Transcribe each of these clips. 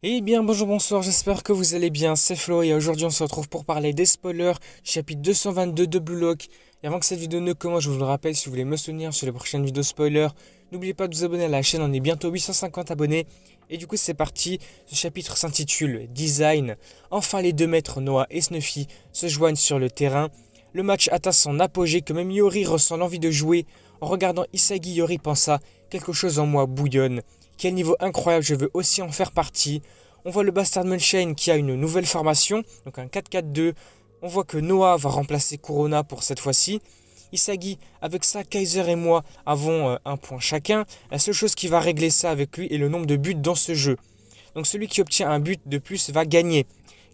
Eh bien bonjour, bonsoir, j'espère que vous allez bien, c'est Flo et aujourd'hui on se retrouve pour parler des spoilers du chapitre 222 de Blue Lock. Et avant que cette vidéo ne commence, je vous le rappelle, si vous voulez me soutenir sur les prochaines vidéos spoilers, n'oubliez pas de vous abonner à la chaîne, on est bientôt 850 abonnés. Et du coup c'est parti, ce chapitre s'intitule Design. Enfin les deux maîtres Noah et Snuffy se joignent sur le terrain. Le match atteint son apogée que même Yori ressent l'envie de jouer. En regardant Isagi, Yori pensa, quelque chose en moi bouillonne. Quel niveau incroyable, je veux aussi en faire partie. On voit le Bastard Munchain qui a une nouvelle formation, donc un 4-4-2. On voit que Noah va remplacer Corona pour cette fois-ci. Isagi, avec ça, Kaiser et moi avons un point chacun. La seule chose qui va régler ça avec lui est le nombre de buts dans ce jeu. Donc celui qui obtient un but de plus va gagner.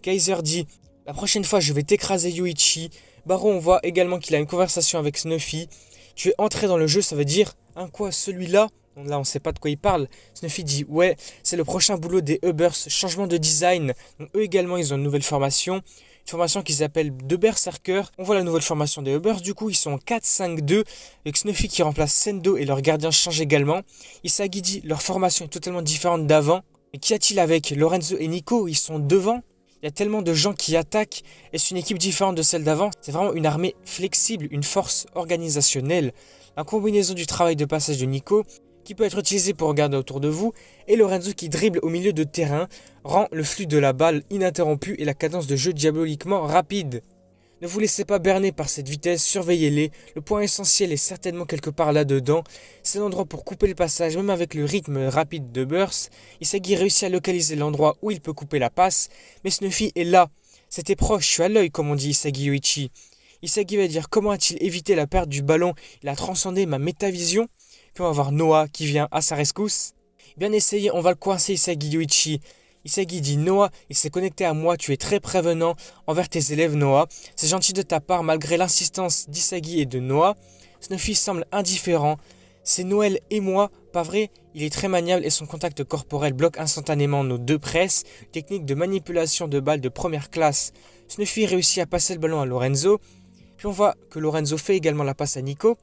Kaiser dit, la prochaine fois je vais t'écraser Yuichi. Baro, on voit également qu'il a une conversation avec Snuffy. Tu es entré dans le jeu, ça veut dire, quoi, celui-là? Là, on sait pas de quoi il parle. Snuffy dit, ouais, c'est le prochain boulot des Ubbers, changement de design. Donc, eux également, ils ont une nouvelle formation. Une formation qui s'appelle de Berserker. On voit la nouvelle formation des Ubbers, du coup, ils sont en 4-5-2. Avec Snuffy qui remplace Sendo et leur gardien change également. Isagi dit, leur formation est totalement différente d'avant. Mais qu'y a-t-il avec Lorenzo et Nico? Ils sont devant. Il y a tellement de gens qui attaquent. Est-ce une équipe différente de celle d'avant? C'est vraiment une armée flexible, une force organisationnelle. La combinaison du travail de passage de Nico, qui peut être utilisé pour regarder autour de vous, et Lorenzo qui dribble au milieu de terrain, rend le flux de la balle ininterrompu et la cadence de jeu diaboliquement rapide. Ne vous laissez pas berner par cette vitesse, surveillez-les, le point essentiel est certainement quelque part là-dedans, c'est l'endroit pour couper le passage même avec le rythme rapide de Burst. Isagi réussit à localiser l'endroit où il peut couper la passe, mais Snuffy est là, c'était proche, je suis à l'œil comme on dit Isagi Yoichi. Isagi va dire comment a-t-il évité la perte du ballon, il a transcendé ma métavision. Puis on va voir Noah qui vient à sa rescousse. Bien essayé, on va le coincer Isagi Yoichi. Isagi dit Noah, il s'est connecté à moi, tu es très prévenant envers tes élèves Noah. C'est gentil de ta part malgré l'insistance d'Isagi et de Noah. Snuffy semble indifférent. C'est Noël et moi, pas vrai? Il est très maniable et son contact corporel bloque instantanément nos deux presses. Technique de manipulation de balles de première classe. Snuffy réussit à passer le ballon à Lorenzo. Puis on voit que Lorenzo fait également la passe à Nico.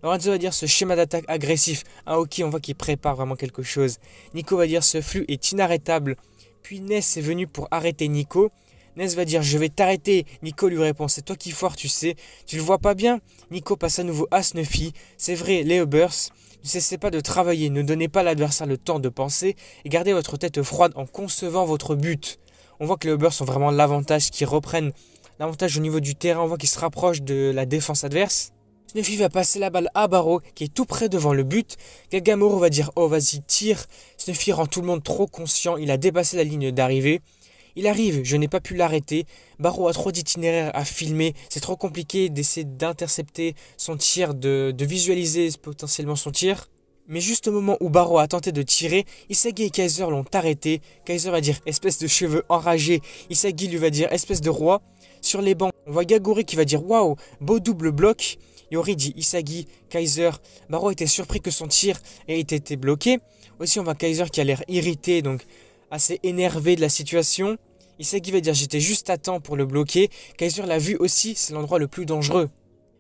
Lorenzo va dire ce schéma d'attaque agressif. Ok, on voit qu'il prépare vraiment quelque chose. Nico va dire ce flux est inarrêtable. Puis Ness est venu pour arrêter Nico. Ness va dire je vais t'arrêter. Nico lui répond c'est toi qui foire, tu sais. Tu le vois pas bien? Nico passe à nouveau à Snuffy. C'est vrai, les Ubbers. Ne cessez pas de travailler, ne donnez pas à l'adversaire le temps de penser et gardez votre tête froide en concevant votre but. On voit que les Ubbers ont vraiment l'avantage, qu'ils reprennent l'avantage au niveau du terrain. On voit qu'ils se rapprochent de la défense adverse. Snuffy va passer la balle à Baro qui est tout près devant le but. Gagamoro va dire oh vas-y tire. Snuffy rend tout le monde trop conscient, il a dépassé la ligne d'arrivée. Il arrive, je n'ai pas pu l'arrêter. Baro a trop d'itinéraires à filmer, c'est trop compliqué d'essayer d'intercepter son tir, de visualiser potentiellement son tir. Mais juste au moment où Baro a tenté de tirer, Isagi et Kaiser l'ont arrêté. Kaiser va dire espèce de cheveux enragés. Isagi lui va dire espèce de roi. Sur les bancs, on voit Gagori qui va dire waouh, beau double bloc. Yori dit Isagi, Kaiser. Baro était surpris que son tir ait été bloqué. Aussi, on voit Kaiser qui a l'air irrité, donc assez énervé de la situation. Isagi va dire j'étais juste à temps pour le bloquer. Kaiser l'a vu aussi, c'est l'endroit le plus dangereux.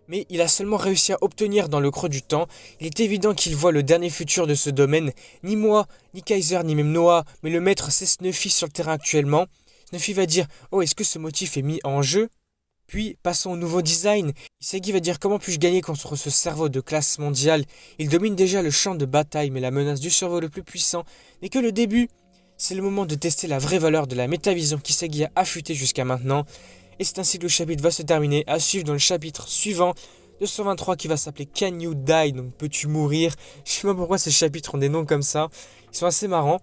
Mais il a seulement réussi à obtenir dans le creux du temps. Il est évident qu'il voit le dernier futur de ce domaine. Ni moi, ni Kaiser, ni même Noah, mais le maître c'est Snuffy sur le terrain actuellement. Snuffy va dire oh est-ce que ce motif est mis en jeu? Puis, passons au nouveau design. Isagi va dire comment puis-je gagner contre ce cerveau de classe mondiale. Il domine déjà le champ de bataille, mais la menace du cerveau le plus puissant n'est que le début. C'est le moment de tester la vraie valeur de la métavision qu'Isagi a affûtée jusqu'à maintenant. Et c'est ainsi que le chapitre va se terminer, à suivre dans le chapitre suivant, 223 qui va s'appeler Can You Die, donc peux-tu mourir? Je sais pas pourquoi ces chapitres ont des noms comme ça. Ils sont assez marrants.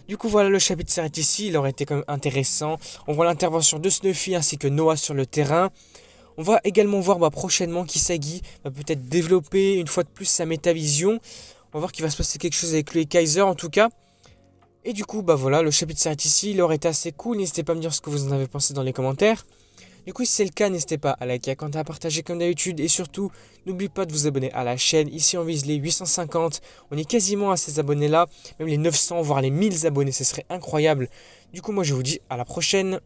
Du coup voilà, le chapitre s'arrête ici, il aurait été quand même intéressant. On voit l'intervention de Snuffy ainsi que Noah sur le terrain. On va également voir prochainement qu'Isagi va peut-être développer une fois de plus sa métavision. On va voir qu'il va se passer quelque chose avec lui et Kaiser en tout cas. Et du coup voilà, le chapitre s'arrête ici, il aurait été assez cool. N'hésitez pas à me dire ce que vous en avez pensé dans les commentaires. Du coup, si c'est le cas, n'hésitez pas à liker, à commenter, à partager comme d'habitude. Et surtout, n'oubliez pas de vous abonner à la chaîne. Ici, on vise les 850. On est quasiment à ces abonnés-là. Même les 900, voire les 1000 abonnés, ce serait incroyable. Du coup, moi, je vous dis à la prochaine.